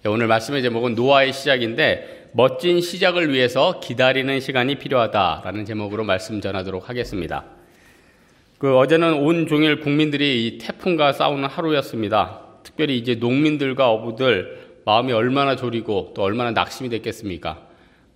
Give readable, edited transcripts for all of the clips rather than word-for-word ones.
오늘 말씀의 제목은 노아의 시작인데 멋진 시작을 위해서 기다리는 시간이 필요하다라는 제목으로 말씀 전하도록 하겠습니다. 어제는 온 종일 국민들이 이 태풍과 싸우는 하루였습니다. 특별히 이제 농민들과 어부들 마음이 얼마나 졸이고 또 얼마나 낙심이 됐겠습니까?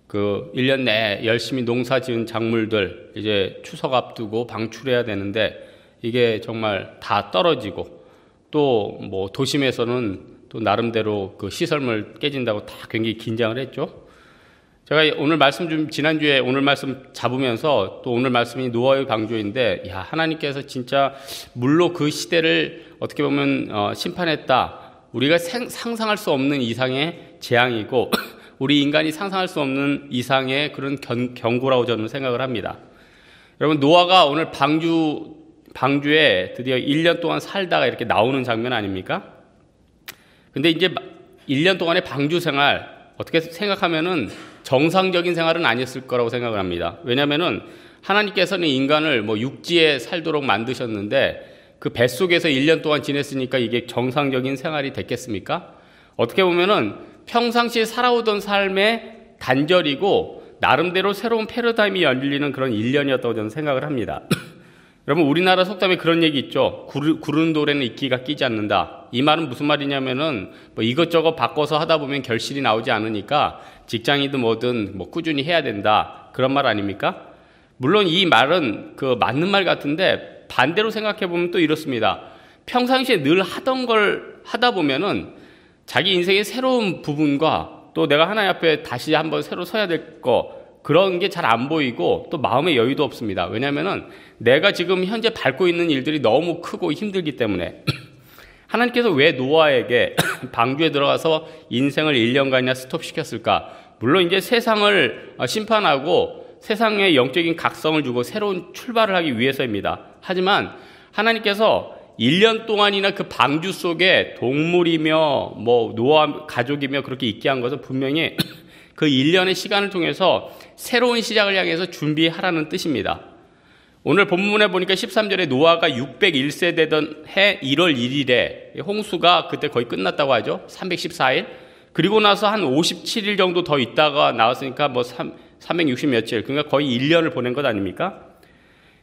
1년 내에 열심히 농사 지은 작물들 이제 추석 앞두고 방출해야 되는데 이게 정말 다 떨어지고 또 도심에서는 또 나름대로 시설물 깨진다고 다 굉장히 긴장을 했죠. 제가 오늘 말씀 지난주에 오늘 말씀 잡으면서 또 오늘 말씀이 노아의 방주인데, 하나님께서 진짜 물로 그 시대를 어떻게 보면 심판했다. 우리가 상상할 수 없는 이상의 재앙이고 우리 인간이 상상할 수 없는 이상의 그런 경고라고 저는 생각을 합니다. 여러분, 노아가 오늘 방주에 드디어 1년 동안 살다가 이렇게 나오는 장면 아닙니까? 근데 이제 1년 동안의 방주 생활, 어떻게 생각하면은 정상적인 생활은 아니었을 거라고 생각을 합니다. 왜냐면은 하나님께서는 인간을 육지에 살도록 만드셨는데 그 뱃속에서 1년 동안 지냈으니까 이게 정상적인 생활이 됐겠습니까? 어떻게 보면은 평상시에 살아오던 삶의 단절이고 나름대로 새로운 패러다임이 열리는 그런 1년이었다고 저는 생각을 합니다. 여러분, 우리나라 속담에 그런 얘기 있죠. 구른 돌에는 이끼가 끼지 않는다. 이 말은 무슨 말이냐면은 이것저것 바꿔서 하다 보면 결실이 나오지 않으니까 직장이든 뭐든 꾸준히 해야 된다. 그런 말 아닙니까? 물론 이 말은 맞는 말 같은데 반대로 생각해 보면 또 이렇습니다. 평상시에 늘 하던 걸 하다 보면은 자기 인생의 새로운 부분과 또 내가 하나님 앞에 다시 한번 새로 서야 될 그런 게 잘 안 보이고 또 마음의 여유도 없습니다. 왜냐면은 내가 지금 현재 밟고 있는 일들이 너무 크고 힘들기 때문에 하나님께서 왜 노아에게 방주에 들어가서 인생을 1년간이나 스톱시켰을까? 물론 이제 세상을 심판하고 세상에 영적인 각성을 주고 새로운 출발을 하기 위해서입니다. 하지만 하나님께서 1년 동안이나 그 방주 속에 동물이며 노아 가족이며 그렇게 있게 한 것은 분명히 그 1년의 시간을 통해서 새로운 시작을 향해서 준비하라는 뜻입니다. 오늘 본문에 보니까 13절에 노아가 601세 되던 해 1월 1일에 홍수가 그때 거의 끝났다고 하죠. 314일. 그리고 나서 한 57일 정도 더 있다가 나왔으니까 360 며칠. 그러니까 거의 1년을 보낸 것 아닙니까?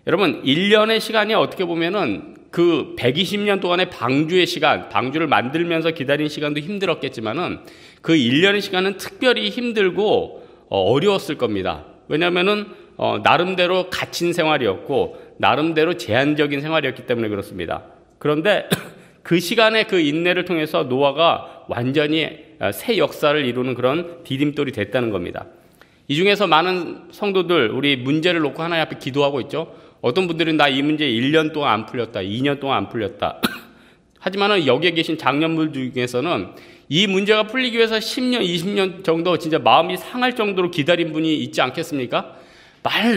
여러분, 1년의 시간이 어떻게 보면은 120년 동안의 방주의 시간, 방주를 만들면서 기다린 시간도 힘들었겠지만은 그 1년의 시간은 특별히 힘들고 어려웠을 겁니다. 왜냐면은 나름대로 갇힌 생활이었고 나름대로 제한적인 생활이었기 때문에 그렇습니다. 그런데 그 시간의 그 인내를 통해서 노아가 완전히 새 역사를 이루는 그런 디딤돌이 됐다는 겁니다. 이 중에서 많은 성도들 우리 문제를 놓고 하나님 앞에 기도하고 있죠. 어떤 분들은 나 이 문제 1년 동안 안 풀렸다, 2년 동안 안 풀렸다. 하지만은 여기에 계신 장년들 중에서는 이 문제가 풀리기 위해서 10년, 20년 정도 진짜 마음이 상할 정도로 기다린 분이 있지 않겠습니까?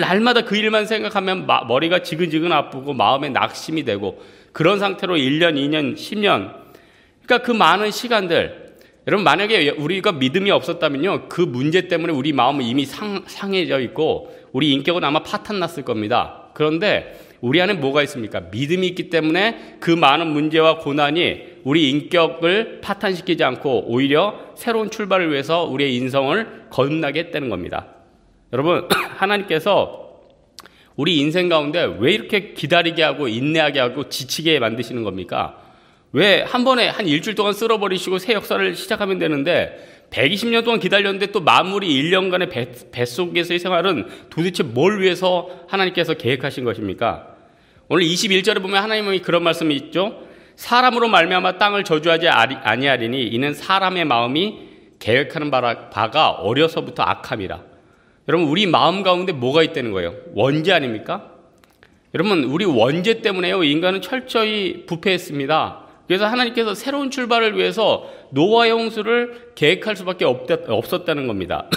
날마다 그 일만 생각하면 머리가 지근지근 아프고 마음에 낙심이 되고 그런 상태로 1년, 2년, 10년. 그러니까 그 많은 시간들, 여러분 만약에 우리가 믿음이 없었다면요, 그 문제 때문에 우리 마음은 이미 상해져 있고 우리 인격은 아마 파탄났을 겁니다. 그런데 우리 안에 뭐가 있습니까? 믿음이 있기 때문에 그 많은 문제와 고난이 우리 인격을 파탄시키지 않고 오히려 새로운 출발을 위해서 우리의 인성을 거듭나게 했다는 겁니다. 여러분, 하나님께서 우리 인생 가운데 왜 이렇게 기다리게 하고 인내하게 하고 지치게 만드시는 겁니까? 왜 한 번에 한 일주일 동안 쓸어버리시고 새 역사를 시작하면 되는데 120년 동안 기다렸는데 또 마무리 1년간의 뱃속에서의 생활은 도대체 뭘 위해서 하나님께서 계획하신 것입니까? 오늘 21절에 보면 하나님이 그런 말씀이 있죠. 사람으로 말미암아 땅을 저주하지 아니하리니 이는 사람의 마음이 계획하는 바가 어려서부터 악함이라. 여러분, 우리 마음 가운데 뭐가 있다는 거예요? 원죄 아닙니까? 여러분, 우리 원죄 때문에요, 인간은 철저히 부패했습니다. 그래서 하나님께서 새로운 출발을 위해서 노아의 홍수를 계획할 수밖에 없었다는 겁니다.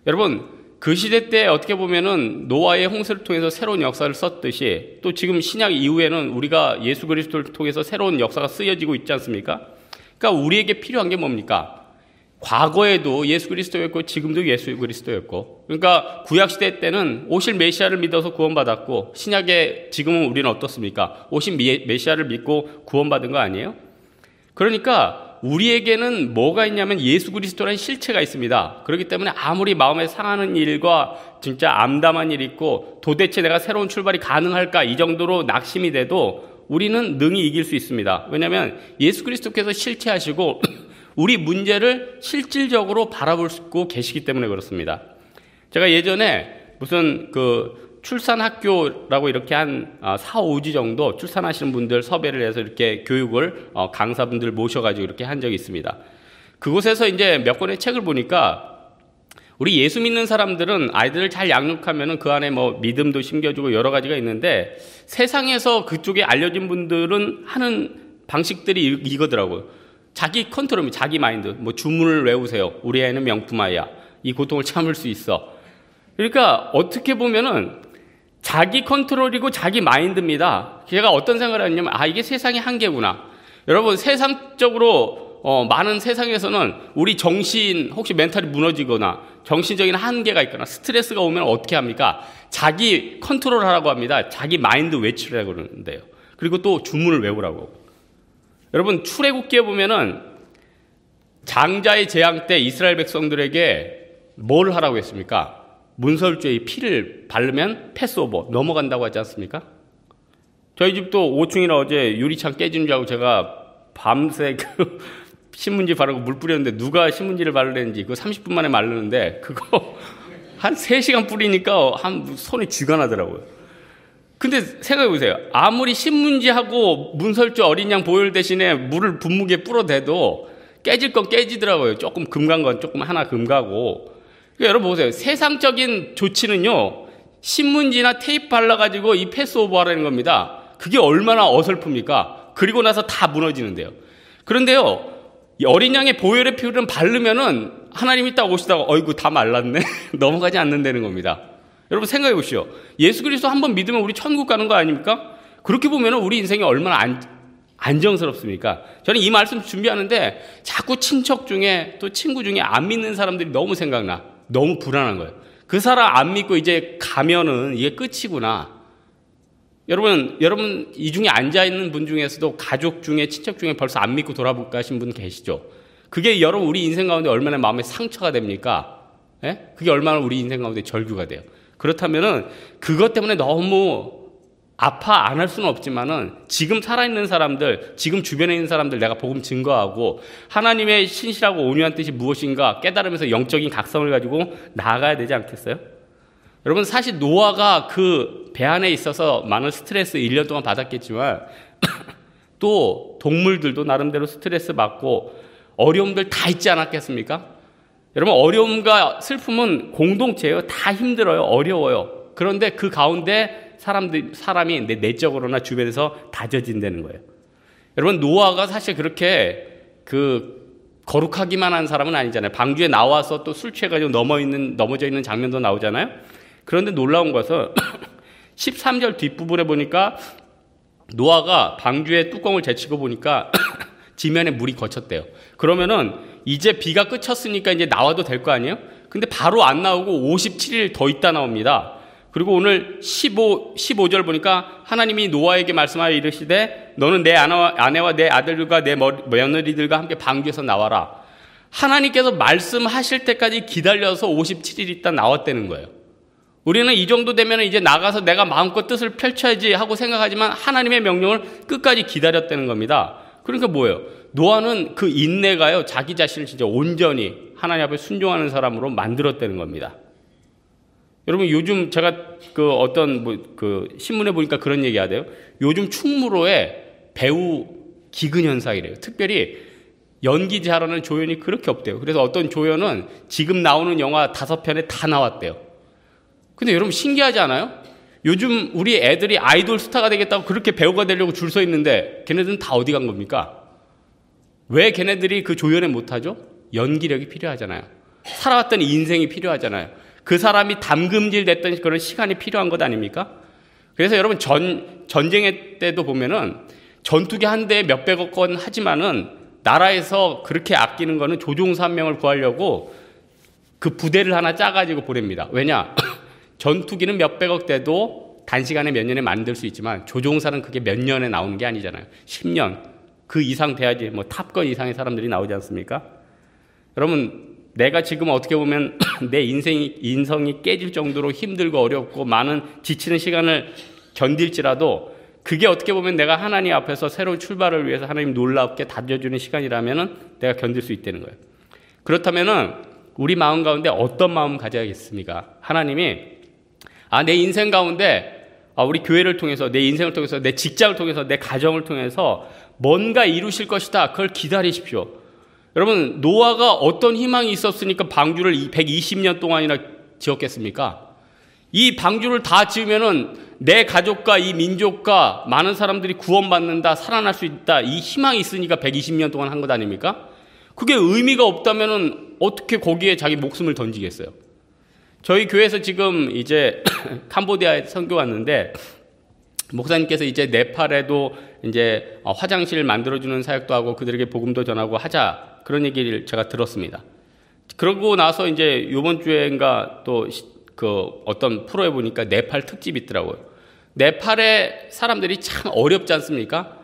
여러분, 그 시대 때 어떻게 보면은 노아의 홍수를 통해서 새로운 역사를 썼듯이 또 지금 신약 이후에는 우리가 예수 그리스도를 통해서 새로운 역사가 쓰여지고 있지 않습니까? 그러니까 우리에게 필요한 게 뭡니까? 과거에도 예수 그리스도였고 지금도 예수 그리스도였고, 그러니까 구약시대 때는 오실 메시아를 믿어서 구원받았고 신약에 지금은 우리는 어떻습니까? 오신 메시아를 믿고 구원받은 거 아니에요? 그러니까 우리에게는 뭐가 있냐면 예수 그리스도라는 실체가 있습니다. 그렇기 때문에 아무리 마음에 상하는 일과 진짜 암담한 일이 있고 도대체 내가 새로운 출발이 가능할까 이 정도로 낙심이 돼도 우리는 능히 이길 수 있습니다. 왜냐하면 예수 그리스도께서 실체하시고 우리 문제를 실질적으로 바라볼 수 있고 계시기 때문에 그렇습니다. 제가 예전에 무슨 출산학교라고 이렇게 한 4, 5지 정도 출산하시는 분들 섭외를 해서 이렇게 교육을 강사분들 모셔가지고 이렇게 한 적이 있습니다. 그곳에서 이제 몇 권의 책을 보니까 우리 예수 믿는 사람들은 아이들을 잘 양육하면은 그 안에 뭐 믿음도 심겨주고 여러 가지가 있는데 세상에서 그쪽에 알려진 분들은 하는 방식들이 이거더라고요. 자기 컨트롤, 자기 마인드, 뭐 주문을 외우세요. 우리 아이는 명품아이야. 이 고통을 참을 수 있어. 그러니까 어떻게 보면은 자기 컨트롤이고 자기 마인드입니다. 제가 어떤 생각을 했냐면 이게 세상의 한계구나. 여러분 세상적으로 많은 세상에서는 우리 정신 혹시 멘탈이 무너지거나 정신적인 한계가 있거나 스트레스가 오면 어떻게 합니까? 자기 컨트롤하라고 합니다. 자기 마인드 외치라고 그러는데요. 그리고 또 주문을 외우라고. 여러분 출애굽기에 보면은 장자의 재앙 때 이스라엘 백성들에게 뭘 하라고 했습니까? 문설주의 피를 바르면 패스오버 넘어간다고 하지 않습니까? 저희 집도 5층이라 어제 유리창 깨진 줄 알고 제가 밤새 신문지 바르고 물 뿌렸는데 누가 신문지를 바르는지 그거 30분 만에 마르는데 그거 한 3시간 뿌리니까 손이 쥐가 나더라고요. 근데 생각해 보세요. 아무리 신문지하고 문설주 어린 양 보혈 대신에 물을 분무기에 뿌려대도 깨질 건 깨지더라고요. 조금 금간 건 조금 하나 금가고. 그러니까 여러분 보세요. 세상적인 조치는요. 신문지나 테이프 발라가지고 이 패스오버 하라는 겁니다. 그게 얼마나 어설픕니까? 그리고 나서 다 무너지는데요. 그런데요. 이 어린 양의 보혈의 피를 바르면은 하나님이 딱 오시다가 어이구 다 말랐네. 넘어가지 않는다는 겁니다. 여러분 생각해 보시오. 예수 그리스도 한번 믿으면 우리 천국 가는 거 아닙니까? 그렇게 보면 우리 인생이 얼마나 안정스럽습니까? 저는 이 말씀 준비하는데 자꾸 친척 중에 또 친구 중에 안 믿는 사람들이 너무 생각나. 너무 불안한 거예요. 그 사람 안 믿고 이제 가면은 이게 끝이구나. 여러분 이 중에 앉아있는 분 중에서도 가족 중에 친척 중에 벌써 안 믿고 돌아볼까 하신 분 계시죠? 그게 여러분 우리 인생 가운데 얼마나 마음에 상처가 됩니까? 예? 그게 얼마나 우리 인생 가운데 절규가 돼요. 그렇다면은 그것 때문에 너무 아파 안 할 수는 없지만은 지금 살아있는 사람들, 지금 주변에 있는 사람들 내가 복음 증거하고 하나님의 신실하고 온유한 뜻이 무엇인가 깨달으면서 영적인 각성을 가지고 나아가야 되지 않겠어요? 여러분 사실 노아가 그 배 안에 있어서 많은 스트레스 1년 동안 받았겠지만 또 동물들도 나름대로 스트레스 받고 어려움들 다 있지 않았겠습니까? 여러분 어려움과 슬픔은 공동체예요. 다 힘들어요. 어려워요. 그런데 그 가운데 사람이 내적으로나 주변에서 다져진다는 거예요. 여러분 노아가 사실 그렇게 거룩하기만 한 사람은 아니잖아요. 방주에 나와서 또 술 취해가지고 넘어져 있는 장면도 나오잖아요. 그런데 놀라운 것은 13절 뒷부분에 보니까 노아가 방주의 뚜껑을 제치고 보니까 지면에 물이 거쳤대요. 그러면은 이제 비가 그쳤으니까 이제 나와도 될 거 아니에요? 근데 바로 안 나오고 57일 더 있다 나옵니다. 그리고 오늘 15절 보니까 하나님이 노아에게 말씀하여 이르시되 너는 내 아내와 내 아들들과 내 며느리들과 함께 방주에서 나와라. 하나님께서 말씀하실 때까지 기다려서 57일 있다 나왔다는 거예요. 우리는 이 정도 되면 이제 나가서 내가 마음껏 뜻을 펼쳐야지 하고 생각하지만 하나님의 명령을 끝까지 기다렸다는 겁니다. 그러니까 뭐예요? 노아는 그 인내가요, 자기 자신을 진짜 온전히 하나님 앞에 순종하는 사람으로 만들었다는 겁니다. 여러분, 요즘 제가 신문에 보니까 그런 얘기 하대요. 요즘 충무로에 배우 기근 현상이래요. 특별히 연기 잘하는 조연이 그렇게 없대요. 그래서 어떤 조연은 지금 나오는 영화 5편에 다 나왔대요. 근데 여러분 신기하지 않아요? 요즘 우리 애들이 아이돌 스타가 되겠다고 그렇게 배우가 되려고 줄 서 있는데 걔네들은 다 어디 간 겁니까? 왜 걔네들이 그 조연에 못하죠? 연기력이 필요하잖아요. 살아왔던 인생이 필요하잖아요. 그 사람이 담금질 됐던 그런 시간이 필요한 것 아닙니까? 그래서 여러분 전쟁의 때도 보면은 전투기 한 대에 몇백억 원 하지만은 나라에서 그렇게 아끼는 거는 조종사 한 명을 구하려고 그 부대를 하나 짜가지고 보냅니다. 왜냐? 전투기는 몇백억 대도 단시간에 몇 년에 만들 수 있지만 조종사는 그게 몇 년에 나오는 게 아니잖아요. 10년. 그 이상 돼야지 뭐 탑건 이상의 사람들이 나오지 않습니까? 여러분, 내가 지금 어떻게 보면 내 인성이 깨질 정도로 힘들고 어렵고 많은 지치는 시간을 견딜지라도 그게 어떻게 보면 내가 하나님 앞에서 새로운 출발을 위해서 하나님 놀랍게 다져주는 시간이라면은 내가 견딜 수 있다는 거예요. 그렇다면은 우리 마음 가운데 어떤 마음 가져야겠습니까? 하나님이 내 인생 가운데 우리 교회를 통해서 내 인생을 통해서 내 직장을 통해서 내 가정을 통해서 뭔가 이루실 것이다. 그걸 기다리십시오. 여러분, 노아가 어떤 희망이 있었으니까 방주를 120년 동안이나 지었겠습니까? 이 방주를 다 지으면은 내 가족과 이 민족과 많은 사람들이 구원받는다, 살아날 수 있다, 이 희망이 있으니까 120년 동안 한 것 아닙니까? 그게 의미가 없다면은 어떻게 거기에 자기 목숨을 던지겠어요? 저희 교회에서 지금 이제 캄보디아에 선교 왔는데 목사님께서 이제 네팔에도 이제 화장실 만들어주는 사역도 하고 그들에게 복음도 전하고 하자, 그런 얘기를 제가 들었습니다. 그러고 나서 이제 이번 주에인가 또 그 어떤 프로에 보니까 네팔 특집이 있더라고요. 네팔의 사람들이 참 어렵지 않습니까?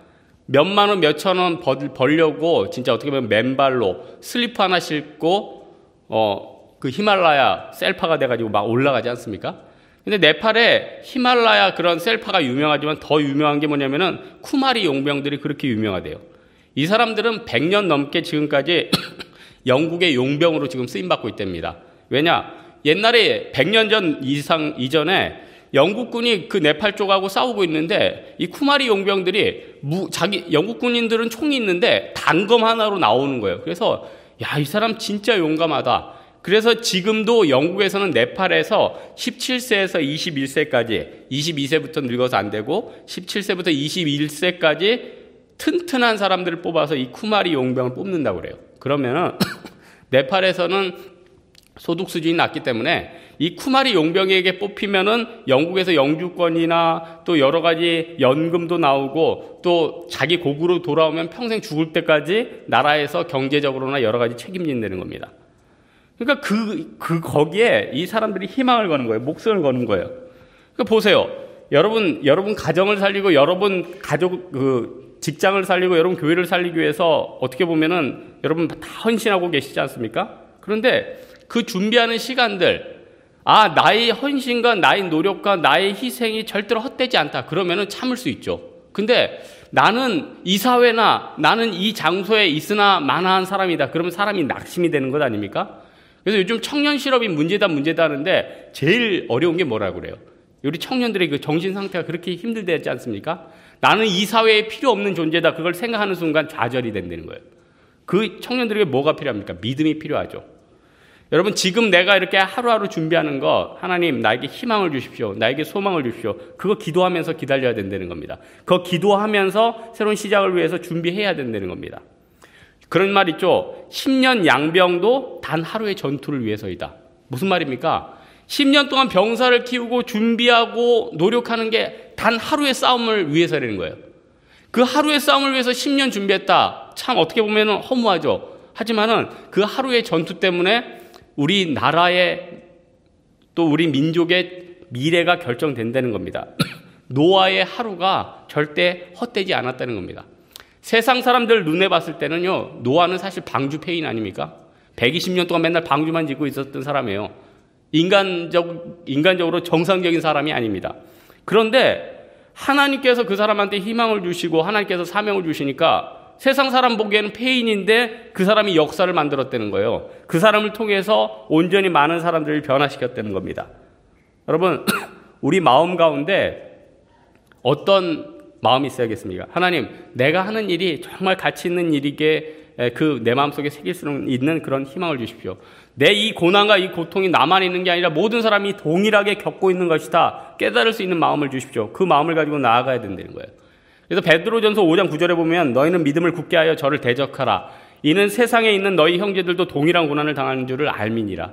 몇만 원, 몇천 원 벌려고 진짜 어떻게 보면 맨발로 슬리퍼 하나 신고 그 히말라야 셀파가 돼가지고 막 올라가지 않습니까? 근데 네팔에 히말라야 그런 셀파가 유명하지만 더 유명한 게 뭐냐면은 쿠마리 용병들이 그렇게 유명하대요. 이 사람들은 100년 넘게 지금까지 영국의 용병으로 지금 쓰임받고 있답니다. 왜냐? 옛날에 100년 전 이전에 영국군이 그 네팔 쪽하고 싸우고 있는데 이 쿠마리 용병들이 영국 군인들은 총이 있는데 단검 하나로 나오는 거예요. 그래서 야, 이 사람 진짜 용감하다. 그래서 지금도 영국에서는 네팔에서 17세에서 21세까지 22세부터 늙어서 안 되고 17세부터 21세까지 튼튼한 사람들을 뽑아서 이 쿠마리 용병을 뽑는다고 그래요. 그러면은 네팔에서는 소득 수준이 낮기 때문에 이 쿠마리 용병에게 뽑히면은 영국에서 영주권이나 또 여러 가지 연금도 나오고 또 자기 고국으로 돌아오면 평생 죽을 때까지 나라에서 경제적으로나 여러 가지 책임진다는 겁니다. 그러니까 거기에 이 사람들이 희망을 거는 거예요. 목숨을 거는 거예요. 그러니까 보세요. 여러분 가정을 살리고 여러분 가족 직장을 살리고 여러분 교회를 살리기 위해서 어떻게 보면은 여러분 다 헌신하고 계시지 않습니까? 그런데 그 준비하는 시간들, 나의 헌신과 나의 노력과 나의 희생이 절대로 헛되지 않다. 그러면은 참을 수 있죠. 근데 나는 이 사회나 나는 이 장소에 있으나 마나한 사람이다. 그러면 사람이 낙심이 되는 것 아닙니까? 그래서 요즘 청년 실업이 문제다 하는데 제일 어려운 게 뭐라고 그래요? 우리 청년들의 그 정신 상태가 그렇게 힘들다지 않습니까? 나는 이 사회에 필요 없는 존재다. 그걸 생각하는 순간 좌절이 된다는 거예요. 그 청년들에게 뭐가 필요합니까? 믿음이 필요하죠. 여러분, 지금 내가 이렇게 하루하루 준비하는 거, 하나님 나에게 희망을 주십시오. 나에게 소망을 주십시오. 그거 기도하면서 기다려야 된다는 겁니다. 그거 기도하면서 새로운 시작을 위해서 준비해야 된다는 겁니다. 그런 말 있죠. 10년 양병도 단 하루의 전투를 위해서이다. 무슨 말입니까? 10년 동안 병사를 키우고 준비하고 노력하는 게 단 하루의 싸움을 위해서라는 거예요. 그 하루의 싸움을 위해서 10년 준비했다. 참 어떻게 보면 허무하죠. 하지만은 그 하루의 전투 때문에 우리 나라의 또 우리 민족의 미래가 결정된다는 겁니다. 노아의 하루가 절대 헛되지 않았다는 겁니다. 세상 사람들 눈에 봤을 때는요, 노아는 사실 방주 폐인 아닙니까? 120년 동안 맨날 방주만 짓고 있었던 사람이에요. 인간적으로 정상적인 사람이 아닙니다. 그런데 하나님께서 그 사람한테 희망을 주시고 하나님께서 사명을 주시니까 세상 사람 보기에는 폐인인데 그 사람이 역사를 만들었다는 거예요. 그 사람을 통해서 온전히 많은 사람들을 변화시켰다는 겁니다. 여러분, 우리 마음 가운데 어떤 마음이 있어야겠습니까? 하나님, 내가 하는 일이 정말 가치 있는 일이게 내 마음속에 새길 수 있는 그런 희망을 주십시오. 내 이 고난과 이 고통이 나만 있는 게 아니라 모든 사람이 동일하게 겪고 있는 것이다. 깨달을 수 있는 마음을 주십시오. 그 마음을 가지고 나아가야 된다는 거예요. 그래서 베드로전서 5장 9절에 보면 너희는 믿음을 굳게 하여 저를 대적하라. 이는 세상에 있는 너희 형제들도 동일한 고난을 당하는 줄을 알미니라.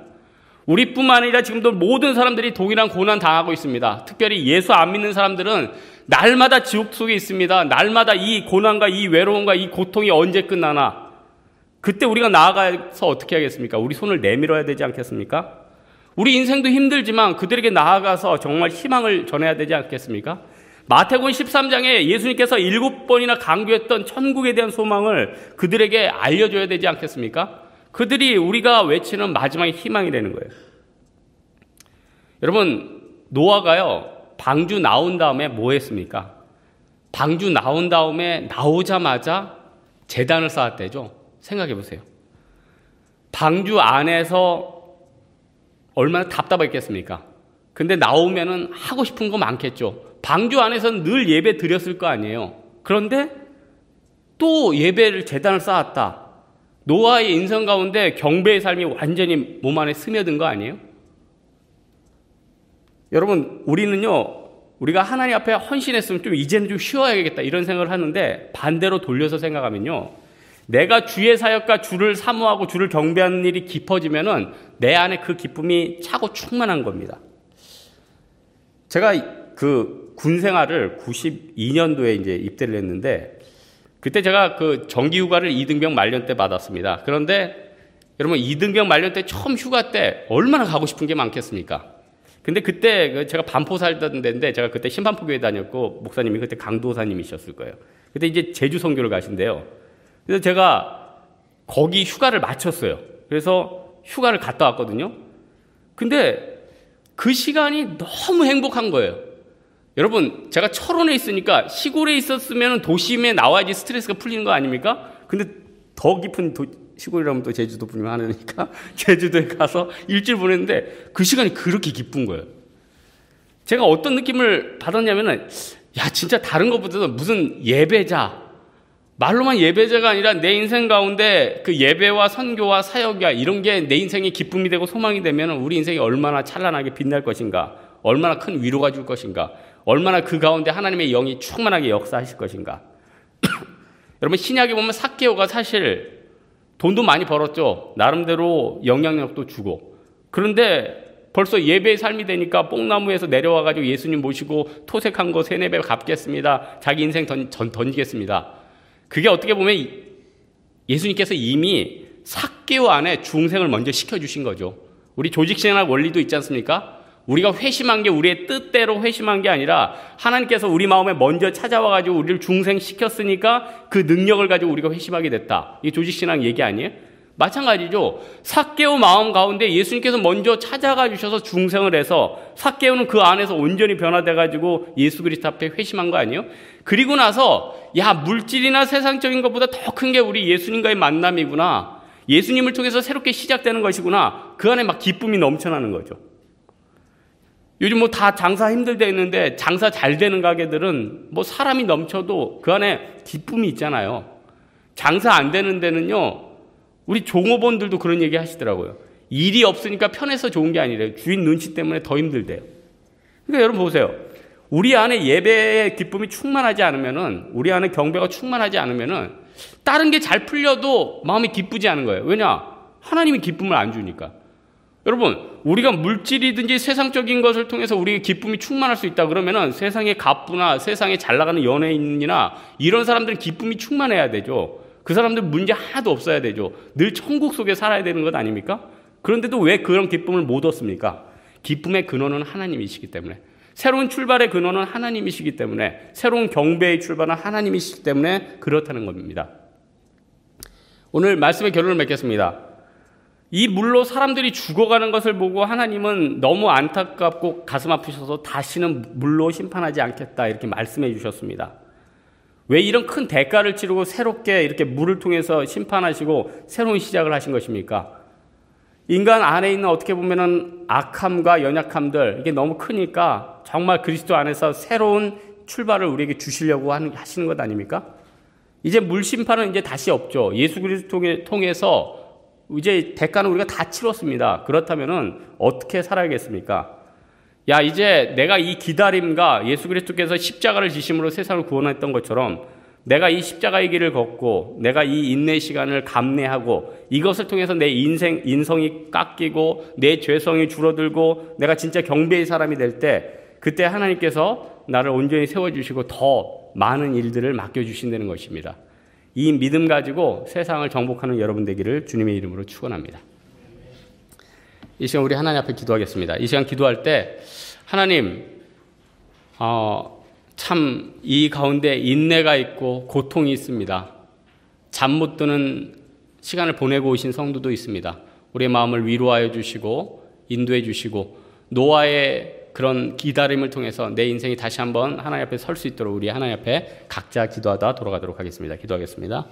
우리뿐만 아니라 지금도 모든 사람들이 동일한 고난 당하고 있습니다. 특별히 예수 안 믿는 사람들은 날마다 지옥 속에 있습니다. 날마다 이 고난과 이 외로움과 이 고통이 언제 끝나나. 그때 우리가 나아가서 어떻게 하겠습니까? 우리 손을 내밀어야 되지 않겠습니까? 우리 인생도 힘들지만 그들에게 나아가서 정말 희망을 전해야 되지 않겠습니까? 마태복음 13장에 예수님께서 7번이나 강조했던 천국에 대한 소망을 그들에게 알려줘야 되지 않겠습니까? 그들이 우리가 외치는 마지막의 희망이 되는 거예요. 여러분, 노아가요, 방주 나온 다음에 뭐 했습니까? 방주 나온 다음에 나오자마자 제단을 쌓았대죠. 생각해 보세요. 방주 안에서 얼마나 답답했겠습니까? 근데 나오면은 하고 싶은 거 많겠죠. 방주 안에서는 늘 예배 드렸을 거 아니에요. 그런데 또 예배를 제단을 쌓았다. 노아의 인생 가운데 경배의 삶이 완전히 몸 안에 스며든 거 아니에요? 여러분, 우리가 하나님 앞에 헌신했으면 이제는 좀 쉬어야겠다 이런 생각을 하는데, 반대로 돌려서 생각하면요, 내가 주의 사역과 주를 사모하고 주를 경배하는 일이 깊어지면은 내 안에 그 기쁨이 차고 충만한 겁니다. 제가 그 군 생활을 92년도에 이제 입대를 했는데, 그때 제가 그 정기 휴가를 이등병 말년 때 받았습니다. 그런데 여러분, 이등병 말년 때 처음 휴가 때 얼마나 가고 싶은 게 많겠습니까? 근데 그때 제가 반포 살던 데인데, 제가 그때 신반포교회 다녔고, 목사님이 그때 강도사님이셨을 거예요. 그때 이제 제주 선교를 가신대요. 그래서 제가 거기 휴가를 마쳤어요. 그래서 휴가를 갔다 왔거든요. 근데 그 시간이 너무 행복한 거예요. 여러분, 제가 철원에 있으니까 시골에 있었으면 도심에 나와야지 스트레스가 풀리는 거 아닙니까? 근데 더 깊은 시골이라면 또 제주도 분이 많으니까 제주도에 가서 일주일 보냈는데 그 시간이 그렇게 기쁜 거예요. 제가 어떤 느낌을 받았냐면은, 야, 진짜 다른 것보다도 무슨 예배자, 말로만 예배자가 아니라 내 인생 가운데 그 예배와 선교와 사역이야, 이런 게 내 인생의 기쁨이 되고 소망이 되면 우리 인생이 얼마나 찬란하게 빛날 것인가, 얼마나 큰 위로가 줄 것인가, 얼마나 그 가운데 하나님의 영이 충만하게 역사하실 것인가. 여러분, 신약에 보면 삭개오가 사실 돈도 많이 벌었죠. 나름대로 영향력도 주고. 그런데 벌써 예배의 삶이 되니까 뽕나무에서 내려와가지고 예수님 모시고 토색한 거 3-4배 갚겠습니다. 자기 인생 던지겠습니다. 그게 어떻게 보면 예수님께서 이미 삭개오 안에 중생을 먼저 시켜주신 거죠. 우리 조직생활 원리도 있지 않습니까? 우리가 회심한 게 우리의 뜻대로 회심한 게 아니라 하나님께서 우리 마음에 먼저 찾아와가지고 우리를 중생시켰으니까 그 능력을 가지고 우리가 회심하게 됐다. 이게 조직신앙 얘기 아니에요? 마찬가지죠. 삭개오 마음 가운데 예수님께서 먼저 찾아가 주셔서 중생을 해서 삭개오는 그 안에서 온전히 변화돼가지고 예수 그리스도 앞에 회심한 거 아니에요? 그리고 나서, 야, 물질이나 세상적인 것보다 더 큰 게 우리 예수님과의 만남이구나, 예수님을 통해서 새롭게 시작되는 것이구나, 그 안에 막 기쁨이 넘쳐나는 거죠. 요즘 뭐 다 장사 힘들다 했는데 장사 잘 되는 가게들은 뭐 사람이 넘쳐도 그 안에 기쁨이 있잖아요. 장사 안 되는 데는요, 우리 종업원들도 그런 얘기 하시더라고요. 일이 없으니까 편해서 좋은 게 아니래요. 주인 눈치 때문에 더 힘들대요. 그러니까 여러분 보세요. 우리 안에 예배의 기쁨이 충만하지 않으면은, 우리 안에 경배가 충만하지 않으면은 다른 게 잘 풀려도 마음이 기쁘지 않은 거예요. 왜냐? 하나님이 기쁨을 안 주니까. 여러분, 우리가 물질이든지 세상적인 것을 통해서 우리의 기쁨이 충만할 수 있다 그러면은 세상의 갑부나 세상에 잘 나가는 연예인이나 이런 사람들은 기쁨이 충만해야 되죠. 그 사람들 문제 하나도 없어야 되죠. 늘 천국 속에 살아야 되는 것 아닙니까? 그런데도 왜 그런 기쁨을 못 얻습니까? 기쁨의 근원은 하나님이시기 때문에, 새로운 출발의 근원은 하나님이시기 때문에, 새로운 경배의 출발은 하나님이시기 때문에 그렇다는 겁니다. 오늘 말씀의 결론을 맺겠습니다. 이 물로 사람들이 죽어가는 것을 보고 하나님은 너무 안타깝고 가슴 아프셔서 다시는 물로 심판하지 않겠다, 이렇게 말씀해 주셨습니다. 왜 이런 큰 대가를 치르고 새롭게 이렇게 물을 통해서 심판하시고 새로운 시작을 하신 것입니까? 인간 안에 있는 어떻게 보면은 악함과 연약함들, 이게 너무 크니까 정말 그리스도 안에서 새로운 출발을 우리에게 주시려고 하시는 것 아닙니까? 이제 물 심판은 이제 다시 없죠. 예수 그리스도 통해서 이제 대가는 우리가 다 치렀습니다. 그렇다면은 어떻게 살아야겠습니까? 야, 이제 내가 이 기다림과 예수 그리스도께서 십자가를 지심으로 세상을 구원했던 것처럼 내가 이 십자가의 길을 걷고 내가 이 인내 시간을 감내하고 이것을 통해서 내 인성이 깎이고 내 죄성이 줄어들고 내가 진짜 경배의 사람이 될 때, 그때 하나님께서 나를 온전히 세워주시고 더 많은 일들을 맡겨주신다는 것입니다. 이 믿음 가지고 세상을 정복하는 여러분 되기를 주님의 이름으로 축원합니다. 이 시간 우리 하나님 앞에 기도하겠습니다. 이 시간 기도할 때 하나님, 참 이 가운데 인내가 있고 고통이 있습니다. 잠 못 드는 시간을 보내고 오신 성도도 있습니다. 우리의 마음을 위로하여 주시고 인도해 주시고 노아의 그런 기다림을 통해서 내 인생이 다시 한번 하나님 앞에 설 수 있도록 우리 하나님 앞에 각자 기도하다 돌아가도록 하겠습니다. 기도하겠습니다.